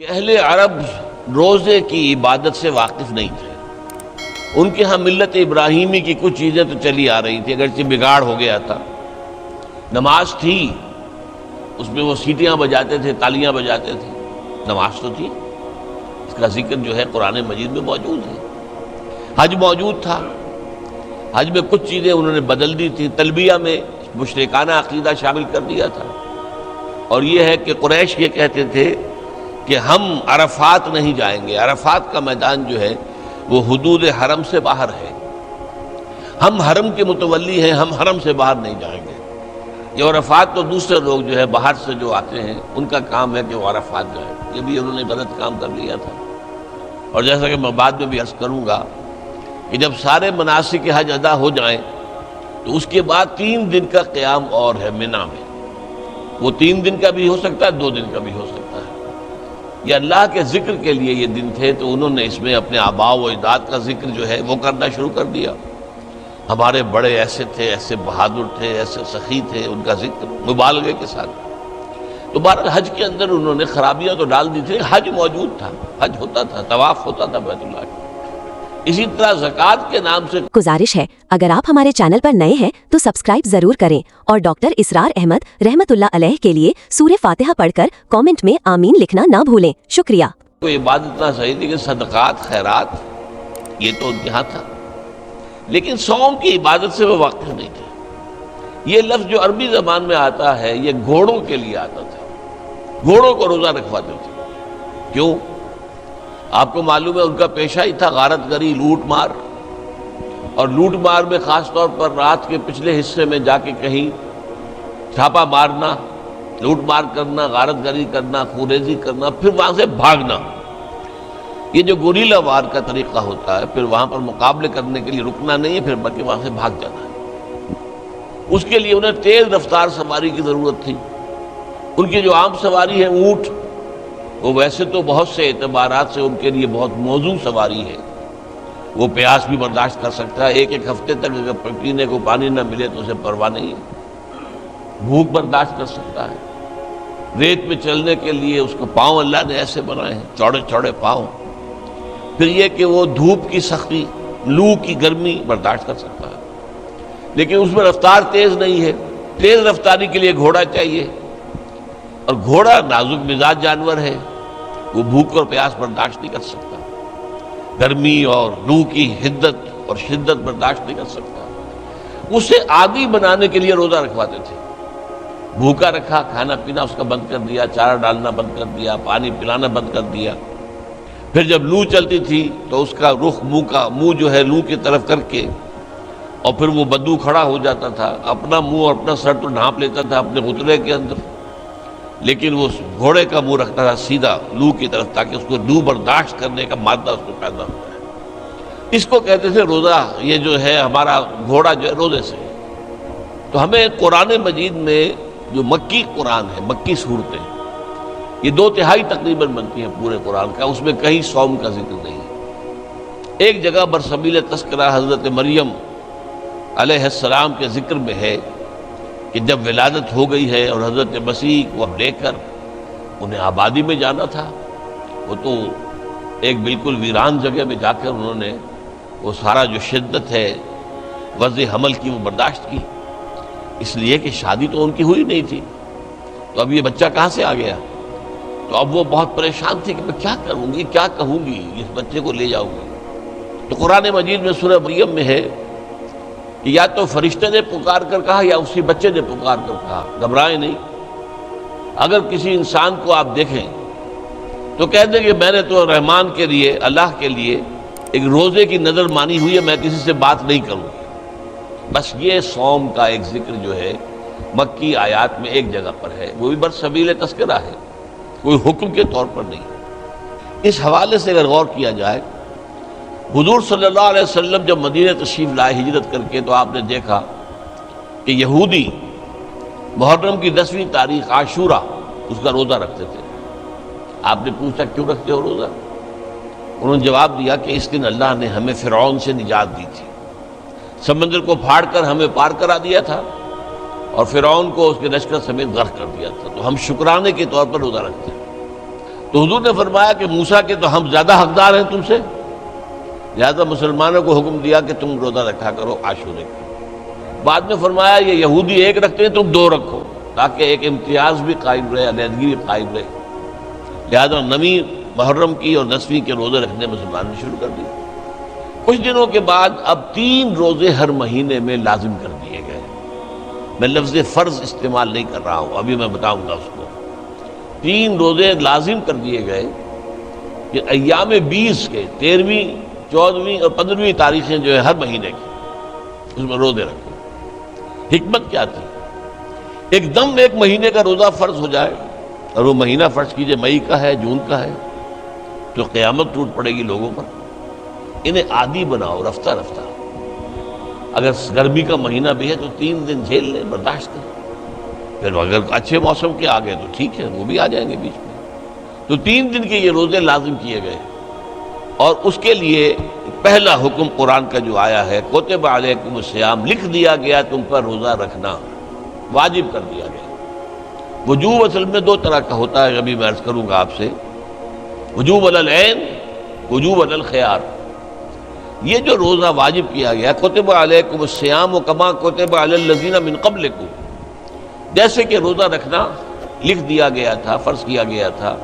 کہ اہل عرب روزے کی عبادت سے واقف نہیں تھے۔ ان کے ہاں ملت ابراہیمی کی کچھ چیزیں تو چلی آ رہی تھی، اگرچہ بگاڑ ہو گیا تھا۔ نماز تھی، اس میں وہ سیٹیاں بجاتے تھے، تالیاں بجاتے تھے، نماز تو تھی، اس کا ذکر جو ہے قرآن مجید میں موجود ہے۔ حج موجود تھا، حج میں کچھ چیزیں انہوں نے بدل دی تھی، تلبیہ میں مشرکانہ عقیدہ شامل کر دیا تھا، اور یہ ہے کہ قریش یہ کہتے تھے کہ ہم عرفات نہیں جائیں گے، عرفات کا میدان جو ہے وہ حدود حرم سے باہر ہے، ہم حرم کے متولی ہیں، ہم حرم سے باہر نہیں جائیں گے۔ یہ عرفات تو دوسرے لوگ جو ہے باہر سے جو آتے ہیں ان کا کام ہے کہ وہ عرفات جائیں، یہ بھی انہوں نے غلط کام کر لیا تھا۔ اور جیسا کہ میں بعد میں بھی عرض کروں گا کہ جب سارے مناسک حج ادا ہو جائیں تو اس کے بعد 3 دن کا قیام اور ہے منی میں، وہ 3 دن کا بھی ہو سکتا ہے، 2 دن کا بھی ہو سکتا ہے۔ یہ اللہ کے ذکر کے لیے یہ دن تھے، تو انہوں نے اس میں اپنے آباء و اجداد کا ذکر جو ہے وہ کرنا شروع کر دیا۔ ہمارے بڑے ایسے تھے، ایسے بہادر تھے، ایسے سخی تھے، ان کا ذکر مبالغے کے ساتھ۔ تو بہرحال حج کے اندر انہوں نے خرابیاں تو ڈال دی تھی، حج موجود تھا، حج ہوتا تھا، طواف ہوتا تھا بیت اللہ کا۔ اسی طرح زکوٰۃ کے نام سے گزارش ہے، اگر آپ ہمارے چینل پر نئے ہیں تو سبسکرائب ضرور کریں اور ڈاکٹر اسرار احمد رحمت اللہ علیہ کے لیے سورہ فاتحہ پڑھ کر کامنٹ میں آمین لکھنا نہ بھولیں۔ شکریہ۔ کوئی عبادت نہ صحیح تھی کہ صدقات خیرات یہ تو ان کے ہاں تھا، لیکن صوم کی عبادت سے وہ واقف نہیں تھے۔ یہ لفظ جو عربی زبان میں آتا ہے یہ گھوڑوں کے لیے آتا تھا، گھوڑوں کو روزہ رکھواتے تھے۔ کیوں؟ آپ کو معلوم ہے ان کا پیشہ ہی تھا غارت گری، لوٹ مار، اور لوٹ مار میں خاص طور پر رات کے پچھلے حصے میں جا کے کہیں چھاپا مارنا، لوٹ مار کرنا، غارت گری کرنا، خوریزی کرنا، پھر وہاں سے بھاگنا۔ یہ جو گوریلا وار کا طریقہ ہوتا ہے، پھر وہاں پر مقابلے کرنے کے لیے رکنا نہیں ہے، پھر بلکہ وہاں سے بھاگ جانا ہے۔ اس کے لیے انہیں تیز رفتار سواری کی ضرورت تھی۔ ان کی جو عام سواری ہے اونٹ، وہ ویسے تو بہت سے اعتبارات سے ان کے لیے بہت موزوں سواری ہے، وہ پیاس بھی برداشت کر سکتا ہے، ایک ہفتے تک اگر پینے کو پانی نہ ملے تو اسے پرواہ نہیں ہے، بھوک برداشت کر سکتا ہے۔ ریت میں چلنے کے لیے اس کو پاؤں اللہ نے ایسے بنائے ہیں، چوڑے چوڑے پاؤں۔ پھر یہ کہ وہ دھوپ کی سختی، لو کی گرمی برداشت کر سکتا ہے، لیکن اس میں رفتار تیز نہیں ہے۔ تیز رفتاری کے لیے گھوڑا چاہیے، اور گھوڑا نازک مزاج جانور ہے، وہ بھوک اور پیاس برداشت نہیں کر سکتا، گرمی اور لو کی حدت اور شدت برداشت نہیں کر سکتا۔ اسے عادی بنانے کے لیے روزہ رکھواتے تھے، بھوکا رکھا، کھانا پینا اس کا بند کر دیا، چارہ ڈالنا بند کر دیا، پانی پلانا بند کر دیا۔ پھر جب لو چلتی تھی تو اس کا رخ منہ جو ہے لو کی طرف کر کے، اور پھر وہ بدو کھڑا ہو جاتا تھا، اپنا منہ اور اپنا سر تو ڈھانپ لیتا تھا اپنے غترے کے اندر، لیکن وہ گھوڑے کا منہ رکھتا تھا سیدھا لو کی طرف، تاکہ اس کو لو برداشت کرنے کا مادہ اس کو پیدا ہوتا ہے۔ اس کو کہتے تھے روزہ، یہ جو ہے ہمارا گھوڑا جو ہے روزے سے۔ تو ہمیں قرآن مجید میں جو مکی قرآن ہے، مکی صورتیں، یہ 2/3 تقریباً بنتی ہیں پورے قرآن کا، اس میں کہیں صوم کا ذکر نہیں ہے۔ ایک جگہ برسبیل تذکرہ حضرت مریم علیہ السلام کے ذکر میں ہے کہ جب ولادت ہو گئی ہے اور حضرت مسیح کو لے کر انہیں آبادی میں جانا تھا، وہ تو ایک بالکل ویران جگہ میں جا کر انہوں نے وہ سارا جو شدت ہے وضع حمل کی وہ برداشت کی، اس لیے کہ شادی تو ان کی ہوئی نہیں تھی، تو اب یہ بچہ کہاں سے آ گیا؟ تو اب وہ بہت پریشان تھی کہ میں کیا کروں گی، کیا کہوں گی، اس بچے کو لے جاؤں گی۔ تو قرآن مجید میں سورہ مریم میں ہے کہ یا تو فرشتے نے پکار کر کہا یا اسی بچے نے پکار کر کہا، گھبرائیں نہیں۔ اگر کسی انسان کو آپ دیکھیں تو کہہ دیں کہ میں نے تو رحمان کے لیے، اللہ کے لیے ایک روزے کی نظر مانی ہوئی ہے، میں کسی سے بات نہیں کروں۔ بس یہ صوم کا ایک ذکر جو ہے مکی آیات میں ایک جگہ پر ہے، وہ بھی برسبیل تذکرہ ہے، کوئی حکم کے طور پر نہیں۔ اس حوالے سے اگر غور کیا جائے، حضور صلی اللہ علیہ وسلم جب مدینہ تشریف لائے ہجرت کر کے، تو آپ نے دیکھا کہ یہودی محرم کی 10ویں تاریخ عاشورہ اس کا روزہ رکھتے تھے۔ آپ نے پوچھا کیوں رکھتے ہو روزہ؟ انہوں نے جواب دیا کہ اس دن اللہ نے ہمیں فرعون سے نجات دی تھی، سمندر کو پھاڑ کر ہمیں پار کرا دیا تھا، اور فرعون کو اس کے لشکر سمیت غرق کر دیا تھا، تو ہم شکرانے کے طور پر روزہ رکھتے ہیں۔ تو حضور نے فرمایا کہ موسیٰ کے تو ہم زیادہ حقدار ہیں تم سے، لہذا مسلمانوں کو حکم دیا کہ تم روزہ رکھا کرو عاشورے کا۔ بعد میں فرمایا یہ یہودی ایک رکھتے ہیں تم دو رکھو، تاکہ ایک امتیاز بھی قائم رہے، علیحدگی بھی قائم رہے۔ لہذا نویں محرم کی اور 10ویں کے روزے رکھنے مسلمان نے شروع کر دی۔ کچھ دنوں کے بعد اب 3 روزے ہر مہینے میں لازم کر دیے گئے۔ میں لفظ فرض استعمال نہیں کر رہا ہوں، ابھی میں بتاؤں گا اس کو۔ 3 روزے لازم کر دیے گئے کہ ایام 20 کے 13ویں 14ویں اور 15ویں تاریخیں جو ہے ہر مہینے کی، اس میں روزے رکھو۔ حکمت کیا تھی؟ ایک دم ایک مہینے کا روزہ فرض ہو جائے، اور وہ مہینہ فرض کیجئے مئی کا ہے، جون کا ہے، تو قیامت ٹوٹ پڑے گی لوگوں پر۔ انہیں عادی بناؤ رفتہ رفتہ۔ اگر گرمی کا مہینہ بھی ہے تو 3 دن جھیل لیں، برداشت کریں، پھر اگر اچھے موسم کے آ گئے تو ٹھیک ہے، وہ بھی آ جائیں گے بیچ میں۔ تو 3 دن کے یہ روزے لازم کیے گئے، اور اس کے لیے پہلا حکم قرآن کا جو آیا ہے کتب علیکم الصیام، لکھ دیا گیا تم پر روزہ رکھنا، واجب کر دیا گیا۔ وجوب اصل میں 2 طرح کا ہوتا ہے، ابھی میں عرض کروں گا آپ سے، وجوب علی العین، وجوب علی الخیار۔ یہ جو روزہ واجب کیا گیا کتب علیکم الصیام کما کتب علی الذین من قبلکم، جیسے کہ روزہ رکھنا لکھ دیا گیا تھا، فرض کیا گیا تھا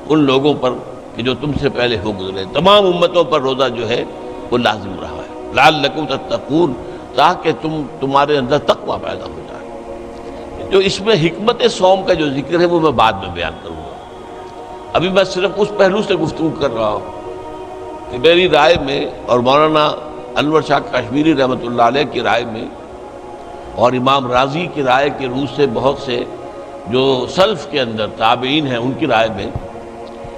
ان لوگوں پر کہ جو تم سے پہلے ہو گزرے، تمام امتوں پر روزہ جو ہے وہ لازم رہا ہے، لعلکم تتقون، تاکہ تمہارے اندر تقویٰ پیدا ہو جائے۔ جو اس میں حکمت صوم کا جو ذکر ہے وہ میں بعد میں بیان کروں گا، ابھی میں صرف اس پہلو سے گفتگو کر رہا ہوں کہ میری رائے میں اور مولانا انور شاہ کشمیری رحمۃ اللہ علیہ کی رائے میں اور امام راضی کی رائے کے روح سے بہت سے جو سلف کے اندر تابعین ہیں ان کی رائے میں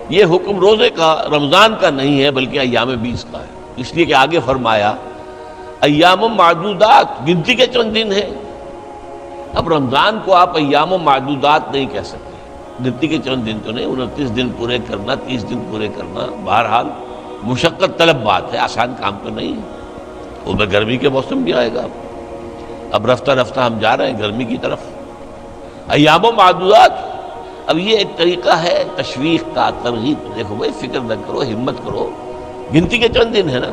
یہ حکم روزے کا رمضان کا نہیں ہے بلکہ ایام 20 کا ہے، اس لیے کہ آگے فرمایا ایام معدودات، گنتی کے چند دن ہیں۔ اب رمضان کو آپ ایام معدودات نہیں کہہ سکتے، گنتی کے چند دن تو نہیں، 29 دن پورے کرنا، 30 دن پورے کرنا، بہرحال مشقت طلب بات ہے، آسان کام تو نہیں ہے۔ وہ میں گرمی کے موسم بھی آئے گا، اب رفتہ رفتہ ہم جا رہے ہیں گرمی کی طرف۔ ایام معدودات، اب یہ ایک طریقہ ہے تشویق کا، ترغیب، دیکھو بھائی فکر نہ کرو، ہمت کرو، گنتی کے چند دن ہے نا۔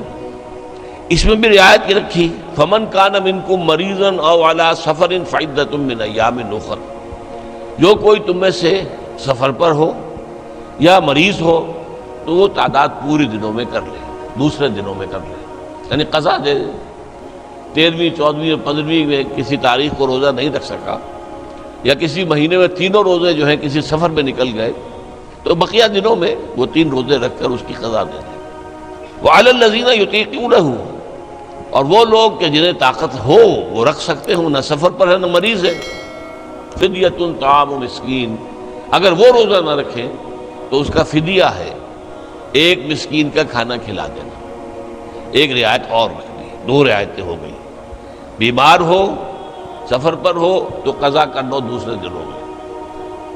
اس میں بھی رعایت کی رکھی، فمن کان منکم مریضا او علی سفر فعدۃ من ایام اخر، جو کوئی تم میں سے سفر پر ہو یا مریض ہو تو وہ تعداد پوری دنوں میں کر لے، دوسرے دنوں میں کر لے، یعنی قضا دے۔ 13ویں 14ویں اور 15ویں میں کسی تاریخ کو روزہ نہیں رکھ سکا، یا کسی مہینے میں 3 روزے جو ہیں کسی سفر میں نکل گئے، تو بقیہ دنوں میں وہ 3 روزے رکھ کر اس کی قضا دے دیں۔ وعلی الذین یطیقونہ، اور وہ لوگ کہ جنہیں طاقت ہو وہ رکھ سکتے ہوں، نہ سفر پر ہے نہ مریض ہے، فدیۃ طعام مسکین، اگر وہ روزہ نہ رکھیں تو اس کا فدیہ ہے 1 مسکین کا کھانا کھلا دینا۔ ایک رعایت اور رکھ دی، 2 رعایتیں ہو گئی، بیمار ہو، سفر پر ہو تو قضا کر لو دوسرے دنوں میں،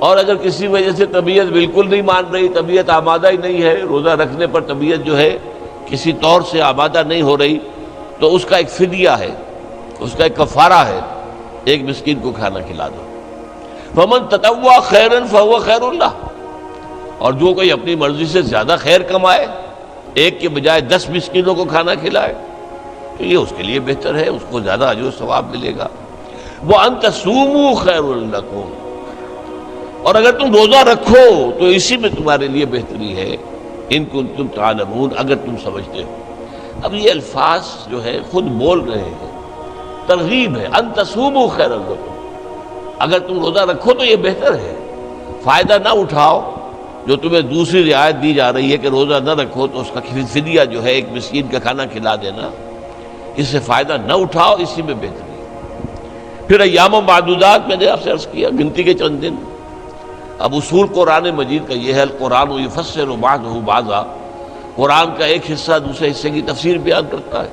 اور اگر کسی وجہ سے طبیعت بالکل نہیں مان رہی، طبیعت آمادہ ہی نہیں ہے، روزہ رکھنے پر طبیعت جو ہے کسی طور سے آمادہ نہیں ہو رہی، تو اس کا ایک فدیہ ہے، اس کا ایک کفارہ ہے، 1 مسکین کو کھانا کھلا دو۔ فمن تطوع خیرا فهو خیر اللہ، اور جو کوئی اپنی مرضی سے زیادہ خیر کمائے، 1 کے بجائے 10 مسکینوں کو کھانا کھلائے، تو یہ اس کے لیے بہتر ہے، اس کو زیادہ اجر و ثواب ملے گا۔ وَأَن تَصُومُوا خَيْرٌ لَكُمْ، اور اگر تم روزہ رکھو تو اسی میں تمہارے لیے بہتری ہے، ان کنتم تعلمون، اگر تم سمجھتے ہو۔ اب یہ الفاظ جو ہے خود بول رہے ہیں، ترغیب ہے، ان تصوموا خیر لکم، اگر تم روزہ رکھو تو یہ بہتر ہے، فائدہ نہ اٹھاؤ جو تمہیں دوسری رعایت دی جا رہی ہے کہ روزہ نہ رکھو تو اس کا فدیہ جو ہے 1 مسکین کا کھانا کھلا دینا، اس سے فائدہ نہ اٹھاؤ، اسی میں بہتری ہے۔ پھر ایام و معدودات میں نے آپ سے عرض کیا، گنتی کے چند دن۔ اب اصول قرآن مجید کا یہ ہے، القرآن یفسر بعضہ بعضا، قرآن کا ایک حصہ دوسرے حصے کی تفسیر بیان کرتا ہے۔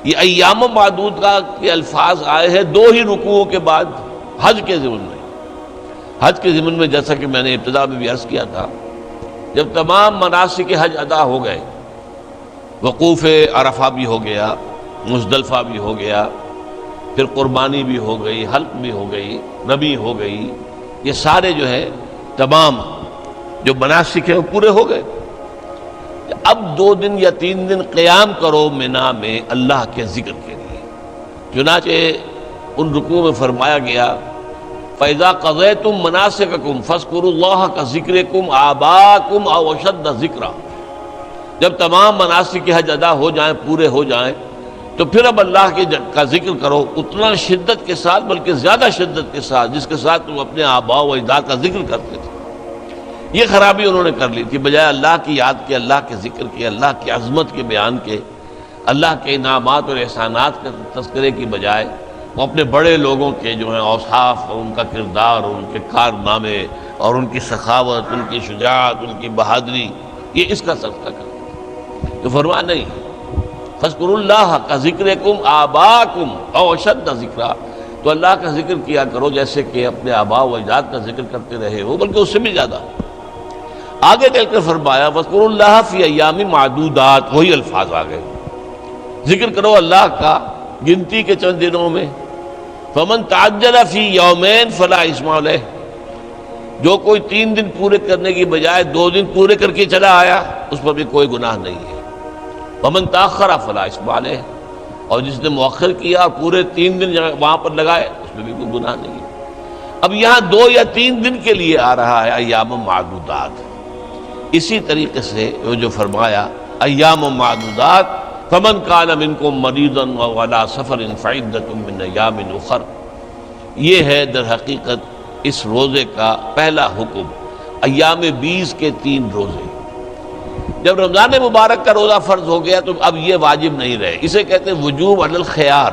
یہ ایام معدود کے الفاظ آئے ہیں 2 ہی رکوعوں کے بعد حج کے ضمن میں۔ حج کے ضمن میں جیسا کہ میں نے ابتدا میں بھی عرض کیا تھا، جب تمام مناسک حج ادا ہو گئے، وقوف عرفہ بھی ہو گیا، مزدلفہ بھی ہو گیا، پھر قربانی بھی ہو گئی، حلق بھی ہو گئی، رمی ہو گئی، یہ سارے جو ہے تمام جو مناسک ہیں وہ پورے ہو گئے. اب 2 دن یا 3 دن قیام کرو منا میں اللہ کے ذکر کے لیے. چنانچہ ان رکوع میں فرمایا گیا فَإِذَا قَضَيْتُم مَّنَاسِكَكُمْ فَاذْكُرُوا اللَّهَ كَذِكْرِكُمْ آبَاءَكُمْ أَوْ أَشَدَّ ذِكْرًا. جب تمام مناسک کے حج ادا ہو جائیں، پورے ہو جائیں، تو پھر اب اللہ کا ذکر کرو اتنا شدت کے ساتھ، بلکہ زیادہ شدت کے ساتھ جس کے ساتھ تم اپنے آباء و اجداد کا ذکر کرتے تھے. یہ خرابی انہوں نے کر لی تھی. بجائے اللہ کی یاد کے، اللہ کے ذکر کے، اللہ کی عظمت کے بیان کے، اللہ کے انعامات اور احسانات کے تذکرے کی بجائے وہ اپنے بڑے لوگوں کے جو ہیں اوصاف اور ان کا کردار اور ان کے کارنامے اور ان کی سخاوت، ان کی شجاعت، ان کی بہادری، یہ اس کا تذکرہ کرتے. تو فرمایا نہیں، فاذکروا اللہ کذکرکم آباءکم او اشد ذکرا، تو اللہ کا ذکر کیا کرو جیسے کہ اپنے آباء و اجداد کا ذکر کرتے رہے ہو، بلکہ اس سے بھی زیادہ. آگے چل کر فرمایا وَاذْكُرُوا اللَّهَ فِي أَيَّامٍ مَّعْدُودَاتٍ، وہی الفاظ آ گئے. ذکر کرو اللہ کا گنتی کے چند دنوں میں. فَمَن تَعَجَّلَ فِي يَوْمَيْنِ فَلَا إِثْمَ عَلَيْهِ، جو کوئی 3 دن پورے کرنے کی بجائے 2 دن پورے کر کے چلا آیا اس پر بھی کوئی گناہ نہیں ہے. وَمَن تَأَخَّرَ فَلَا إِثْمَ عَلَيْهِ، اور جس نے مؤخر کیا اور پورے 3 دن وہاں پر لگائے اس میں بھی کوئی گناہ نہیں ہے. اب یہاں 2 یا 3 دن کے لیے آ رہا ہے ایام معدودات. اسی طریقے سے وہ جو فرمایا ایام معدودات فمن کان منکم مریضا او علی سفر فعدۃ من ایام اخر، یہ ہے در حقیقت اس روزے کا پہلا حکم. ایام 20 کے 3 روزے. جب رمضان مبارک کا روزہ فرض ہو گیا تو اب یہ واجب نہیں رہے. اسے کہتے ہیں وجوب علی الخیار.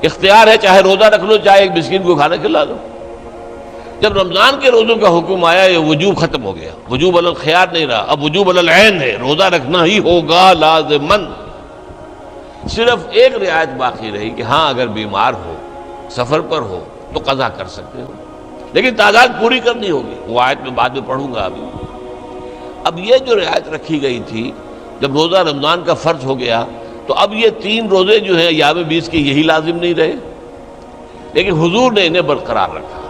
اختیار ہے، چاہے روزہ رکھ لو، چاہے ایک مسکین کو کھانا کھلا دو. جب رمضان کے روزوں کا حکم آیا یہ وجوب ختم ہو گیا، وجوب علی الخیار نہیں رہا، اب وجوب علی العین ہے، روزہ رکھنا ہی ہوگا لازماً. صرف ایک رعایت باقی رہی کہ ہاں اگر بیمار ہو، سفر پر ہو تو قضا کر سکتے ہو، لیکن تعداد پوری کرنی ہوگی. وہ آیت میں بعد میں پڑھوں گا ابھی. اب یہ جو رعایت رکھی گئی تھی جب روزہ رمضان کا فرض ہو گیا تو اب یہ 3 روزے جو ہیں ایام 20 کے یہی لازم نہیں رہے، لیکن حضور نے انہیں برقرار رکھا.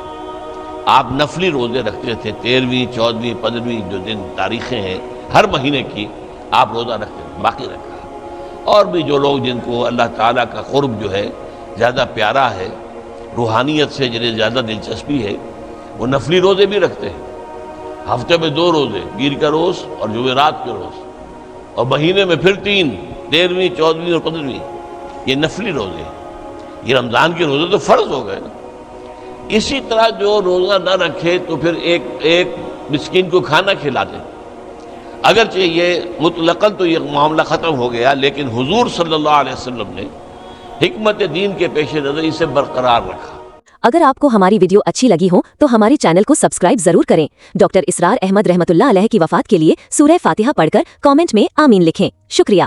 آپ نفلی روزے رکھتے تھے، 13ویں، 14ویں، 15ویں جو دن تاریخیں ہیں ہر مہینے کی آپ روزہ رکھتے تھے، باقی رکھا. اور بھی جو لوگ جن کو اللہ تعالیٰ کا قرب جو ہے زیادہ پیارا ہے، روحانیت سے جنہیں زیادہ دلچسپی ہے، وہ نفلی روزے بھی رکھتے ہیں. ہفتے میں 2 روزے، پیر کا روز اور جمعرات کے روز، اور مہینے میں پھر 3، 13ویں، 14ویں اور 15ویں. یہ نفلی روزے. یہ رمضان کے روزے تو فرض ہو گئے نا. اسی طرح جو روزہ نہ رکھے تو پھر ایک مسکین کو کھانا کھلا دے. اگرچہ یہ مطلقاً تو یہ معاملہ ختم ہو گیا، لیکن حضور صلی اللہ علیہ وسلم نے حکمت دین کے پیش نظر اسے برقرار رکھا. اگر آپ کو ہماری ویڈیو اچھی لگی ہو تو ہمارے چینل کو سبسکرائب ضرور کریں. ڈاکٹر اسرار احمد رحمت اللہ علیہ کی وفات کے لیے سورہ فاتحہ پڑھ کر کامنٹ میں آمین لکھیں. شکریہ.